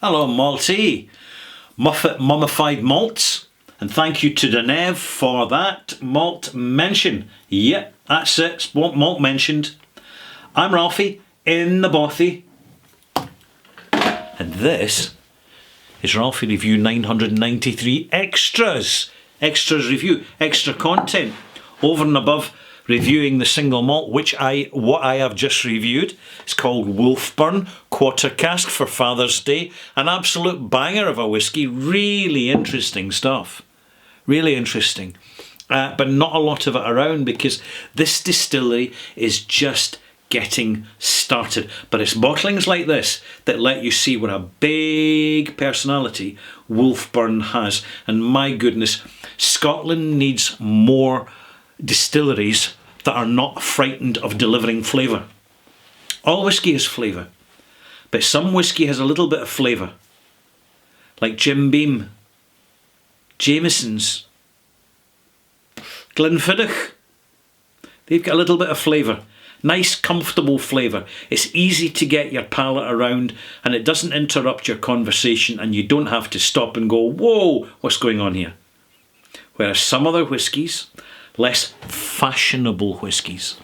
Hello, Malty. Muffet Mummified Malts. And thank you to Denev for that malt mention. Yep, that's it. Malt mentioned. I'm Ralphie in the bothy. And this is Ralphie Review 993 Extras. Extras review, extra content. Over and above reviewing the single malt, what I have just reviewed. It's called Wolfburn Quarter Cask for Father's Day. An absolute banger of a whiskey. Really interesting stuff. Really interesting. But not a lot of it around because this distillery is just getting started. But it's bottlings like this that let you see what a big personality Wolfburn has. And my goodness, Scotland needs more distilleries that are not frightened of delivering flavour. All whiskey is flavour, but some whiskey has a little bit of flavour, like Jim Beam, Jameson's, Glenfiddich. They've got a little bit of flavour. Nice, comfortable flavour. It's easy to get your palate around and it doesn't interrupt your conversation and you don't have to stop and go, whoa, what's going on here? Whereas some other whiskies, less fashionable whiskies,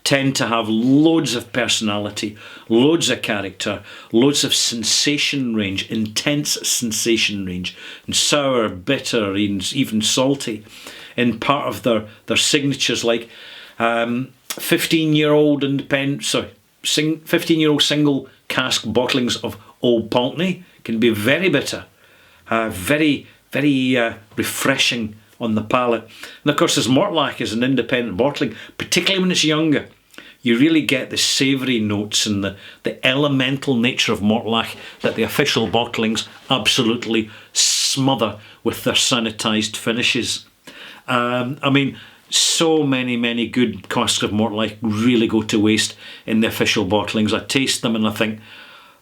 tend to have loads of personality, loads of character, loads of sensation range, intense sensation range, and sour, bitter, and even salty in part of their signatures, like 15-year-old independent, 15-year-old single cask bottlings of Old Paltney can be very bitter, very refreshing on the palate. And of course, as Mortlach is an independent bottling, particularly when it's younger, you really get the savoury notes and the elemental nature of Mortlach that the official bottlings absolutely smother with their sanitised finishes. I mean, so many good casks of Mortlach really go to waste in the official bottlings. I taste them and I think,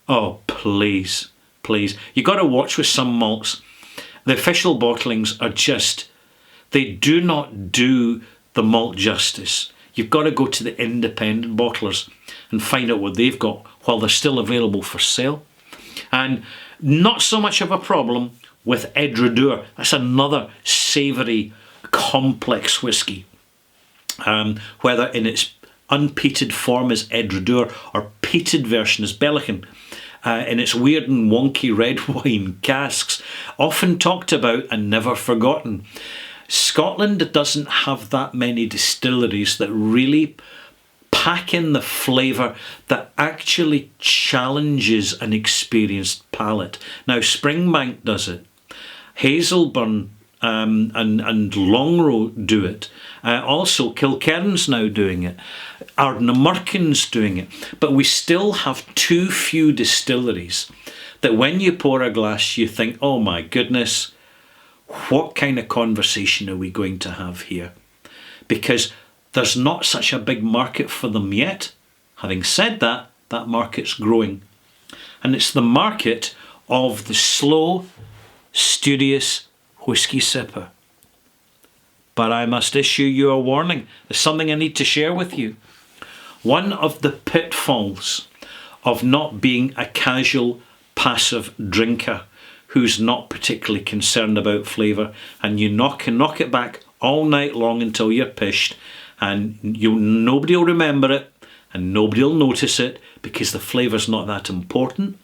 oh, please. You got to watch with some malts. The official bottlings are just, they do not do the malt justice. You've got to go to the independent bottlers and find out what they've got while they're still available for sale. And not so much of a problem with Edradour. That's another savoury, complex whiskey. Whether in its unpeated form as Edradour or peated version as Bellichan, in its weird and wonky red wine casks, often talked about and never forgotten. Scotland doesn't have that many distilleries that really pack in the flavour that actually challenges an experienced palate. Now, Springbank does it. Hazelburn and Longrow do it. Also, Kilkerran's now doing it. Ardnamurchan's doing it. But we still have too few distilleries that when you pour a glass, you think, oh my goodness, what kind of conversation are we going to have here? Because there's not such a big market for them yet. Having said that, that market's growing. And it's the market of the slow, studious whiskey sipper. But I must issue you a warning. There's something I need to share with you. One of the pitfalls of not being a casual, passive drinker who's not particularly concerned about flavour, and you can knock it back all night long until you're pished, and nobody will remember it and nobody will notice it because the flavour's not that important.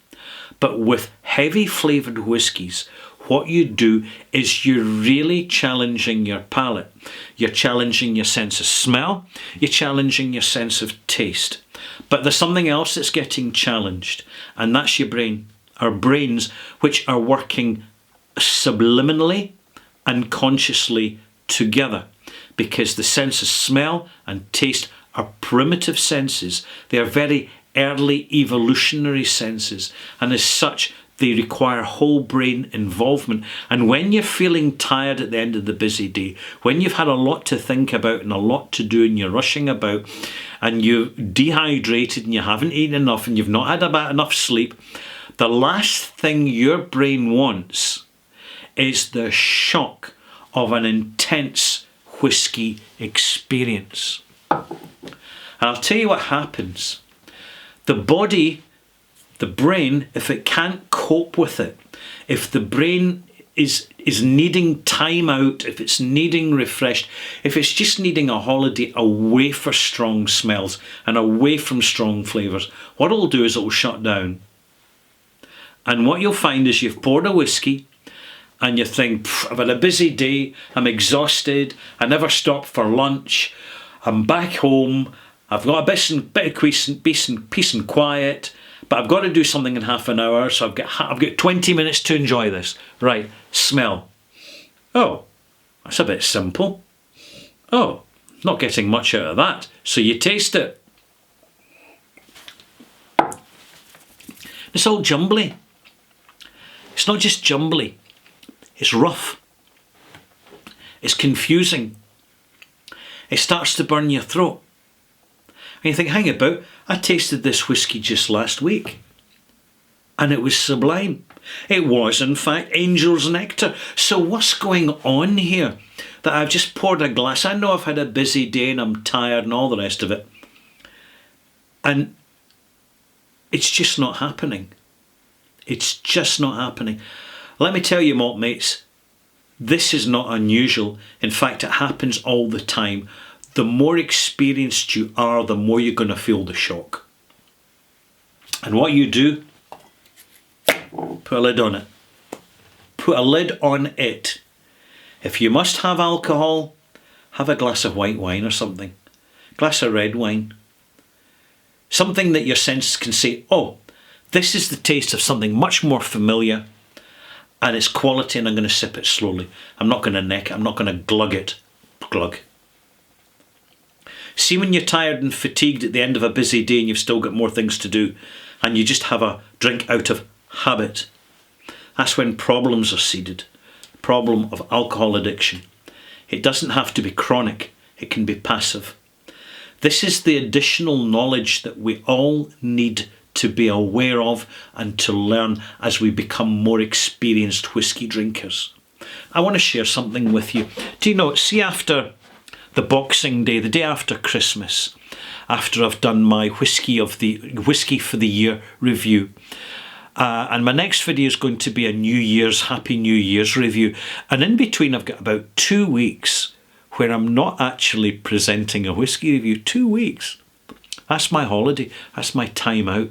But with heavy flavoured whiskies, what you do is you're really challenging your palate. You're challenging your sense of smell. You're challenging your sense of taste. But there's something else that's getting challenged, and that's your brain. Our brains, which are working subliminally and consciously together, because the sense of smell and taste are primitive senses. They are very early evolutionary senses, and as such they require whole brain involvement. And when you're feeling tired at the end of the busy day, when you've had a lot to think about and a lot to do and you're rushing about and you're dehydrated and you haven't eaten enough and you've not had about enough sleep, the last thing your brain wants is the shock of an intense whiskey experience. And I'll tell you what happens. The body, the brain, if it can't cope with it, if the brain is needing time out, if it's needing refreshed, if it's just needing a holiday away from strong smells and away from strong flavours, what it'll do is it'll shut down. And what you'll find is you've poured a whiskey and you think, I've had a busy day, I'm exhausted, I never stopped for lunch, I'm back home, I've got a bit of peace and quiet, but I've got to do something in half an hour, so I've got 20 minutes to enjoy this. Right, smell. Oh, that's a bit simple. Oh, not getting much out of that. So you taste it. It's all jumbly. It's not just jumbly. It's rough. It's confusing. It starts to burn your throat. And you think, hang about, I tasted this whiskey just last week and it was sublime. It was, in fact, angel's nectar. So what's going on here? That I've just poured a glass. I know I've had a busy day and I'm tired and all the rest of it. And it's just not happening. It's just not happening. Let me tell you, malt mates, this is not unusual. In fact, it happens all the time. The more experienced you are, the more you're going to feel the shock. And what you do, put a lid on it. Put a lid on it. If you must have alcohol, have a glass of white wine or something. Glass of red wine. Something that your senses can say, oh, this is the taste of something much more familiar and it's quality, and I'm going to sip it slowly. I'm not going to neck it. I'm not going to glug it. Glug. See, when you're tired and fatigued at the end of a busy day and you've still got more things to do and you just have a drink out of habit, that's when problems are seeded. The problem of alcohol addiction. It doesn't have to be chronic. It can be passive. This is the additional knowledge that we all need to be aware of and to learn as we become more experienced whiskey drinkers. I want to share something with you. Do you know, see, after the Boxing Day, the day after Christmas, after I've done my Whiskey for the Year review, and my next video is going to be a Happy New Year's review, and in between I've got about 2 weeks where I'm not actually presenting a whiskey review. 2 weeks. That's my holiday. That's my time out.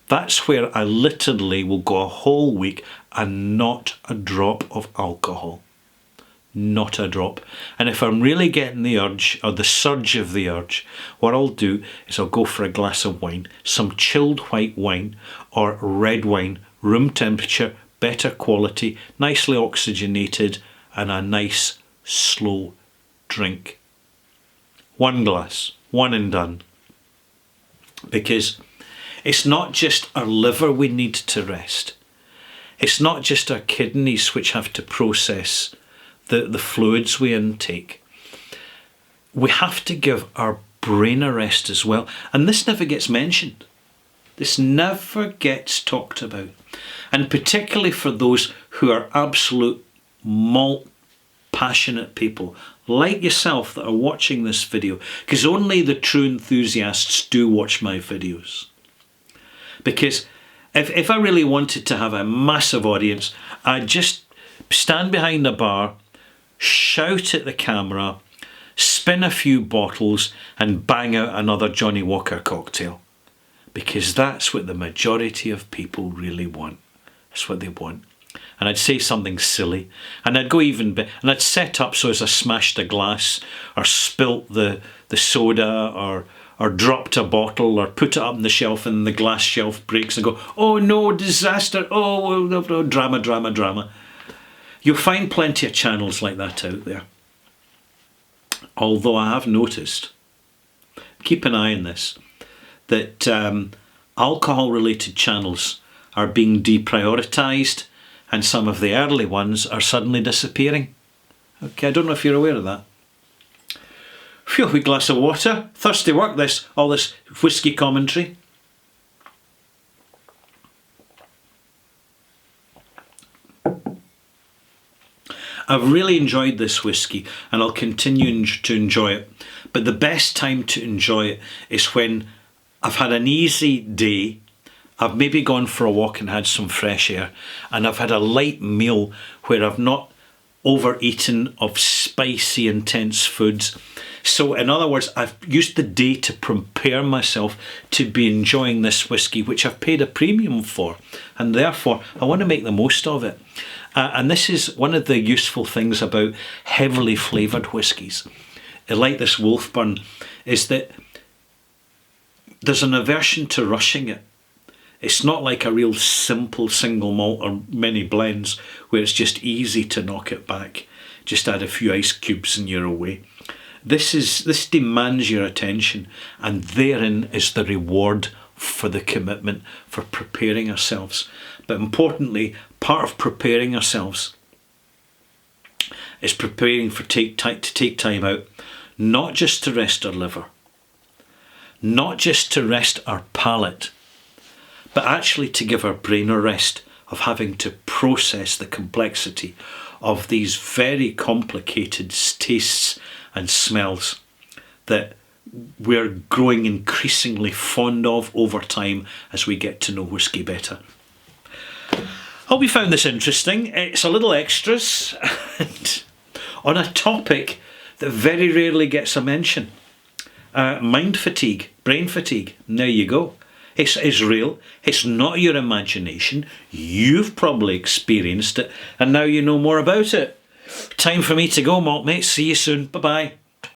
That's where I literally will go a whole week and not a drop of alcohol. Not a drop. And if I'm really getting the urge, or the surge of the urge, what I'll do is I'll go for a glass of wine, some chilled white wine or red wine, room temperature, better quality, nicely oxygenated, and a nice slow drink. One glass, one and done. Because it's not just our liver we need to rest. It's not just our kidneys which have to process the fluids we intake. We have to give our brain a rest as well. And this never gets mentioned. This never gets talked about. And particularly for those who are absolute malt passionate people like yourself that are watching this video, because only the true enthusiasts do watch my videos. Because if I really wanted to have a massive audience, I'd just stand behind a bar, shout at the camera, spin a few bottles and bang out another Johnnie Walker cocktail. Because that's what the majority of people really want. That's what they want. And I'd say something silly, and I'd go even bit, and I'd set up so as I smashed a glass or spilt the soda or dropped a bottle or put it up on the shelf and the glass shelf breaks and go, oh no, disaster, oh no, drama, drama, drama. You'll find plenty of channels like that out there. Although I have noticed, keep an eye on this, that alcohol-related channels are being deprioritised and some of the early ones are suddenly disappearing. Okay, I don't know if you're aware of that. Phew, a wee glass of water. Thirsty work, all this whiskey commentary. I've really enjoyed this whiskey and I'll continue to enjoy it. But the best time to enjoy it is when I've had an easy day, I've maybe gone for a walk and had some fresh air, and I've had a light meal where I've not overeaten of spicy, intense foods. So in other words, I've used the day to prepare myself to be enjoying this whisky, which I've paid a premium for, and therefore I want to make the most of it. And this is one of the useful things about heavily flavoured whiskies, like this Wolfburn, is that there's an aversion to rushing it. It's not like a real simple single malt or many blends where it's just easy to knock it back. Just add a few ice cubes and you're away. This demands your attention, and therein is the reward for the commitment, for preparing ourselves. But importantly, part of preparing ourselves is preparing to take time out, not just to rest our liver, not just to rest our palate, but actually to give our brain a rest of having to process the complexity of these very complicated tastes and smells that we're growing increasingly fond of over time as we get to know whisky better. Hope you found this interesting. It's a little extras and on a topic that very rarely gets a mention. Mind fatigue, brain fatigue. There you go. It's real. It's not your imagination. You've probably experienced it, and now you know more about it. Time for me to go, malt mates. See you soon. Bye-bye.